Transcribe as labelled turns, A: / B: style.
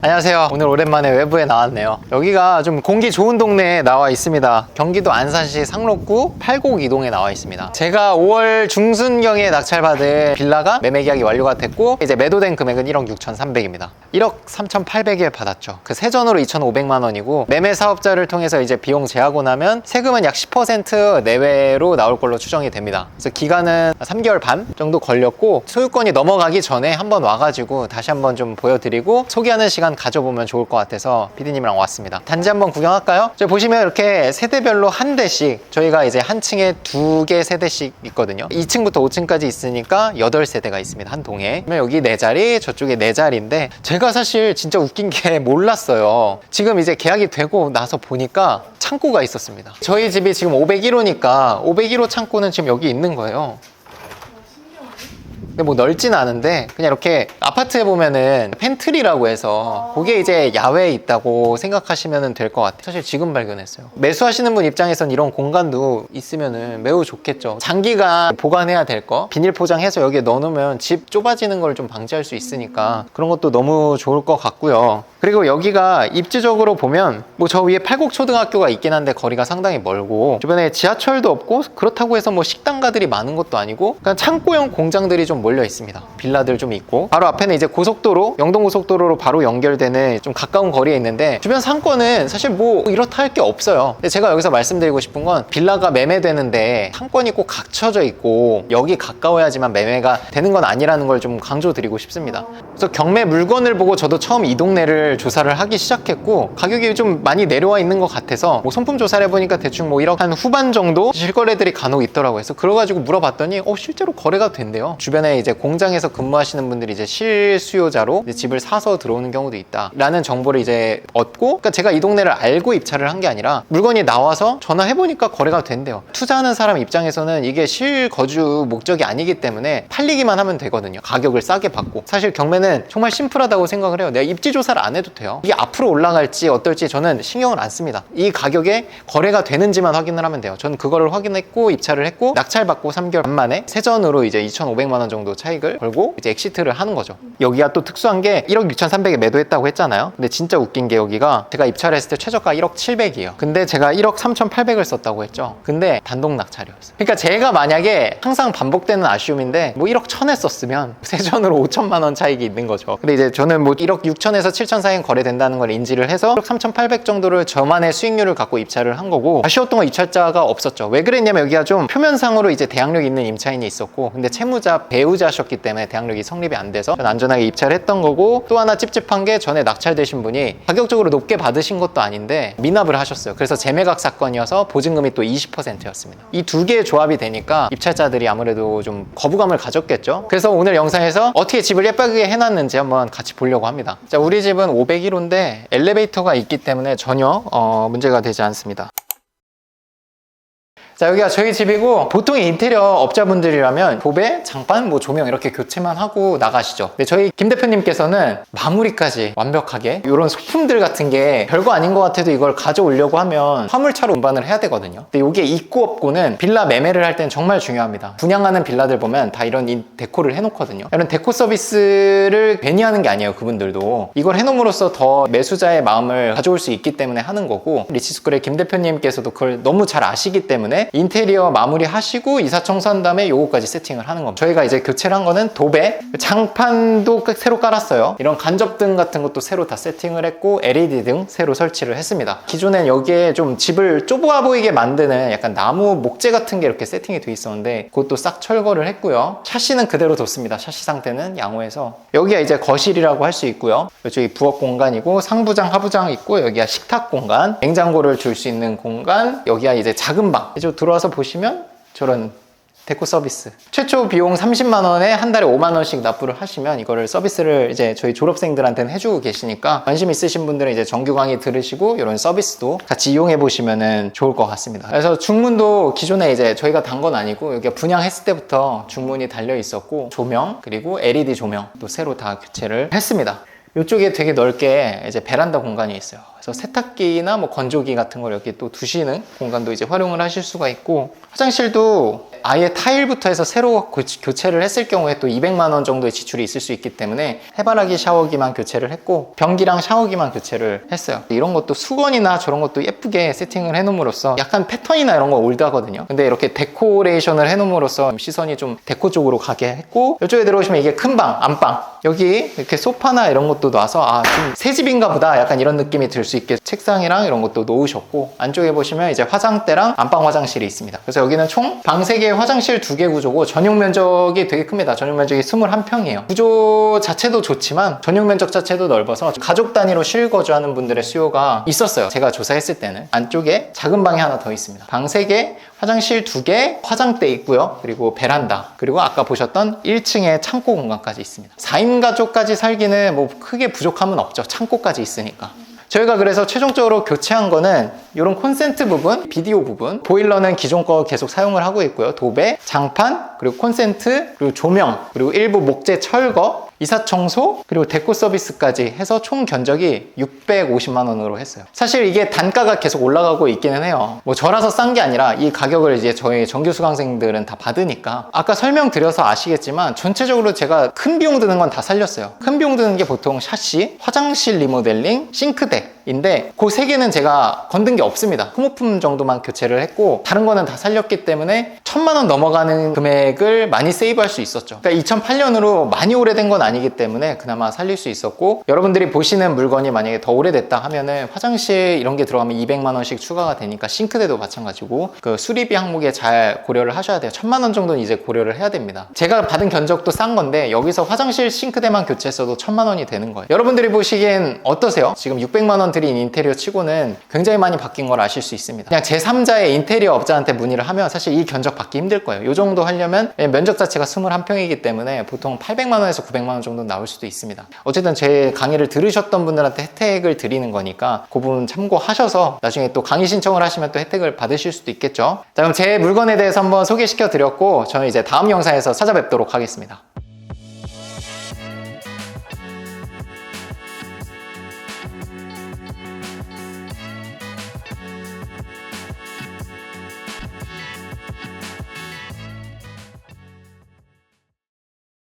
A: 안녕하세요. 오늘 오랜만에 외부에 나왔네요. 여기가 좀 공기 좋은 동네에 나와 있습니다. 경기도 안산시 상록구 팔곡이동에 나와 있습니다. 제가 5월 중순경에 낙찰받은 빌라가 매매 계약이 완료가 됐고 이제 매도된 금액은 1억 6,300입니다. 1억 3,800에 받았죠. 그 세전으로 2,500만 원이고 매매 사업자를 통해서 이제 비용 제하고 나면 세금은 약 10% 내외로 나올 걸로 추정이 됩니다. 그래서 기간은 3개월 반 정도 걸렸고 소유권이 넘어가기 전에 한번 와가지고 다시 한번 좀 보여드리고 소개하는 시간 가져보면 좋을 것 같아서 PD님이랑 왔습니다. 단지 한번 구경할까요? 저희 보시면 이렇게 세대별로 한 대씩 저희가 이제 한 층에 2개 세대씩 있거든요. 2층부터 5층까지 있으니까 8세대가 있습니다. 한 동에. 그러면 여기 4자리, 저쪽에 4자리인데 제가 사실 진짜 웃긴 게 몰랐어요. 지금 이제 계약이 되고 나서 보니까 창고가 있었습니다. 저희 집이 지금 501호니까 501호 창고는 지금 여기 있는 거예요. 근데 뭐 넓진 않은데 그냥 이렇게 아파트에 보면은 팬트리라고 해서 그게 이제 야외에 있다고 생각하시면 될 것 같아요. 사실 지금 발견했어요. 매수하시는 분 입장에선 이런 공간도 있으면은 매우 좋겠죠. 장기간 보관해야 될 거 비닐 포장해서 여기에 넣어놓으면 집 좁아지는 걸 좀 방지할 수 있으니까 그런 것도 너무 좋을 것 같고요. 그리고 여기가 입지적으로 보면 뭐 저 위에 팔곡초등학교가 있긴 한데 거리가 상당히 멀고 주변에 지하철도 없고 그렇다고 해서 뭐 식당가들이 많은 것도 아니고 그냥 창고형 공장들이 좀 몰려 있습니다. 빌라들 좀 있고 바로 앞에는 이제 고속도로 영동고속도로로 바로 연결되는 좀 가까운 거리에 있는데 주변 상권은 사실 뭐 이렇다 할 게 없어요. 근데 제가 여기서 말씀드리고 싶은 건 빌라가 매매되는데 상권이 꼭 갖춰져 있고 여기 가까워야지만 매매가 되는 건 아니라는 걸 좀 강조드리고 싶습니다. 그래서 경매 물건을 보고 저도 처음 이 동네를 조사를 하기 시작했고 가격이 좀 많이 내려와 있는 것 같아서 뭐 손품 조사를 해보니까 대충 뭐 1억 한 후반 정도 실거래들이 간혹 있더라고요. 그래서 그래가지고 물어봤더니 실제로 거래가 된대요. 주변에 이제 공장에서 근무하시는 분들이 이제 실수요자로 이제 집을 사서 들어오는 경우도 있다라는 정보를 이제 얻고 그러니까 제가 이 동네를 알고 입찰을 한 게 아니라 물건이 나와서 전화해보니까 거래가 된대요. 투자하는 사람 입장에서는 이게 실거주 목적이 아니기 때문에 팔리기만 하면 되거든요. 가격을 싸게 받고 사실 경매는 정말 심플하다고 생각을 해요. 내가 입지 조사를 안 해도 돼요. 이게 앞으로 올라갈지 어떨지 저는 신경을 안 씁니다. 이 가격에 거래가 되는지만 확인을 하면 돼요. 저는 그거를 확인했고 입찰을 했고 낙찰받고 3개월 반 만에 세전으로 이제 2,500만 원 정도 차익을 걸고 이제 엑시트를 하는 거죠. 여기가 또 특수한 게 1억 6,300에 매도했다고 했잖아요. 근데 진짜 웃긴 게 여기가 제가 입찰했을 때 최저가 1억 700이에요. 근데 제가 1억 3,800을 썼다고 했죠. 근데 단독 낙찰이었어요. 그러니까 제가 만약에 항상 반복되는 아쉬움인데 뭐 1억 1,000에 썼으면 세전으로 5천만 원 차익이 있는 거죠. 근데 이제 저는 뭐 1억 6천에서 7천 사이엔 거래된다는 걸 인지를 해서 1억 3,800 정도를 저만의 수익률을 갖고 입찰을 한 거고 아쉬웠던 건 입찰자가 없었죠. 왜 그랬냐면 여기가 좀 표면상으로 이제 대항력 있는 임차인이 있었고 근데 채무자 배우자셨기 때문에 대항력이 성립이 안 돼서 안전하게 입찰을 했던 거고 또 하나 찝찝한 게 전에 낙찰되신 분이 가격적으로 높게 받으신 것도 아닌데 미납을 하셨어요. 그래서 재매각 사건이어서 보증금이 또 20%였습니다. 이 두 개의 조합이 되니까 입찰자들이 아무래도 좀 거부감을 가졌겠죠. 그래서 오늘 영상에서 어떻게 집을 예쁘게 해놨는지 한번 같이 보려고 합니다. 자, 우리 집은 501호인데 엘리베이터가 있기 때문에 전혀 문제가 되지 않습니다. 자, 여기가 저희 집이고 보통 인테리어 업자분들이라면 도배, 장판, 뭐 조명 이렇게 교체만 하고 나가시죠. 근데 저희 김 대표님께서는 마무리까지 완벽하게 이런 소품들 같은 게 별거 아닌 것 같아도 이걸 가져오려고 하면 화물차로 운반을 해야 되거든요. 근데 이게 있고 없고는 빌라 매매를 할 때는 정말 중요합니다. 분양하는 빌라들 보면 다 이런 데코를 해놓거든요. 이런 데코 서비스를 괜히 하는 게 아니에요. 그분들도 이걸 해놓음으로써 더 매수자의 마음을 가져올 수 있기 때문에 하는 거고 리치스쿨의 김 대표님께서도 그걸 너무 잘 아시기 때문에 인테리어 마무리 하시고 이사 청소한 다음에 요거까지 세팅을 하는 겁니다. 저희가 이제 교체를 한 거는 도배, 장판도 새로 깔았어요. 이런 간접등 같은 것도 새로 다 세팅을 했고 LED 등 새로 설치를 했습니다. 기존엔 여기에 좀 집을 좁아 보이게 만드는 약간 나무 목재 같은 게 이렇게 세팅이 돼 있었는데 그것도 싹 철거를 했고요. 샤시는 그대로 뒀습니다. 샤시 상태는 양호해서 여기가 이제 거실이라고 할 수 있고요. 이쪽이 부엌 공간이고 상부장, 하부장 있고 여기가 식탁 공간, 냉장고를 둘 수 있는 공간, 여기가 이제 작은 방. 들어와서 보시면 저런 데코 서비스 최초 비용 30만 원에 한 달에 5만 원씩 납부를 하시면 이거를 서비스를 이제 저희 졸업생들한테는 해주고 계시니까 관심 있으신 분들은 이제 정규 강의 들으시고 이런 서비스도 같이 이용해 보시면 좋을 것 같습니다. 그래서 중문도 기존에 이제 저희가 단 건 아니고 여기가 분양했을 때부터 중문이 달려 있었고 조명 그리고 LED 조명도 새로 다 교체를 했습니다. 이쪽에 되게 넓게 이제 베란다 공간이 있어요. 그래서 세탁기나 뭐 건조기 같은 걸 여기 또 두시는 공간도 이제 활용을 하실 수가 있고, 화장실도 아예 타일부터 해서 새로 교체를 했을 경우에 또 200만 원 정도의 지출이 있을 수 있기 때문에 해바라기 샤워기만 교체를 했고 변기랑 샤워기만 교체를 했어요. 이런 것도 수건이나 저런 것도 예쁘게 세팅을 해놓음으로써 약간 패턴이나 이런 거 올드하거든요. 근데 이렇게 데코레이션을 해놓음으로써 시선이 좀 데코 쪽으로 가게 했고, 이쪽에 들어오시면 이게 큰 방, 안방, 여기 이렇게 소파나 이런 것도 놔서 좀 새 집인가 보다 약간 이런 느낌이 들 수 있게 책상이랑 이런 것도 놓으셨고, 안쪽에 보시면 이제 화장대랑 안방 화장실이 있습니다. 그래서 여기는 총 방 3개, 화장실 2개 구조고 전용 면적이 되게 큽니다. 전용 면적이 21평이에요. 구조 자체도 좋지만 전용 면적 자체도 넓어서 가족 단위로 실거주하는 분들의 수요가 있었어요. 제가 조사했을 때는. 안쪽에 작은 방이 하나 더 있습니다. 방 3개, 화장실 2개, 화장대 있고요. 그리고 베란다, 그리고 아까 보셨던 1층에 창고 공간까지 있습니다. 4인 가족까지 살기는 뭐 크게 부족함은 없죠. 창고까지 있으니까. 저희가 그래서 최종적으로 교체한 거는 이런 콘센트 부분, 비디오 부분, 보일러는 기존 거 계속 사용을 하고 있고요. 도배, 장판, 그리고 콘센트, 그리고 조명, 그리고 일부 목재 철거, 이사 청소, 그리고 데코 서비스까지 해서 총 견적이 650만 원으로 했어요. 사실 이게 단가가 계속 올라가고 있기는 해요. 뭐 저라서 싼 게 아니라 이 가격을 이제 저희 정규 수강생들은 다 받으니까, 아까 설명드려서 아시겠지만 전체적으로 제가 큰 비용 드는 건 다 살렸어요. 큰 비용 드는 게 보통 샤시, 화장실 리모델링, 싱크대인데 그 3개는 제가 건든 게 없습니다. 소모품 정도만 교체를 했고 다른 거는 다 살렸기 때문에 1000만 원 넘어가는 금액을 많이 세이브할 수 있었죠. 그러니까 2008년으로 많이 오래된 건 아니기 때문에 그나마 살릴 수 있었고, 여러분들이 보시는 물건이 만약에 더 오래됐다 하면은 화장실 이런 게 들어가면 200만 원씩 추가가 되니까 싱크대도 마찬가지고 그 수리비 항목에 잘 고려를 하셔야 돼요. 1000만 원 정도는 이제 고려를 해야 됩니다. 제가 받은 견적도 싼 건데 여기서 화장실 싱크대만 교체했어도 1000만 원이 되는 거예요. 여러분들이 보시기엔 어떠세요? 지금 600만 원 들인 인테리어 치고는 굉장히 많이 바뀐 걸 아실 수 있습니다. 그냥 제3자의 인테리어 업자한테 문의를 하면 사실 이 견적 받기 힘들 거예요. 이 정도 하려면 면적 자체가 21평이기 때문에 보통 800만 원에서 900만 원 정도 나올 수도 있습니다. 어쨌든 제 강의를 들으셨던 분들한테 혜택을 드리는 거니까 그 부분 참고하셔서 나중에 또 강의 신청을 하시면 또 혜택을 받으실 수도 있겠죠. 자, 그럼 제 물건에 대해서 한번 소개시켜 드렸고 저는 이제 다음 영상에서 찾아뵙도록 하겠습니다.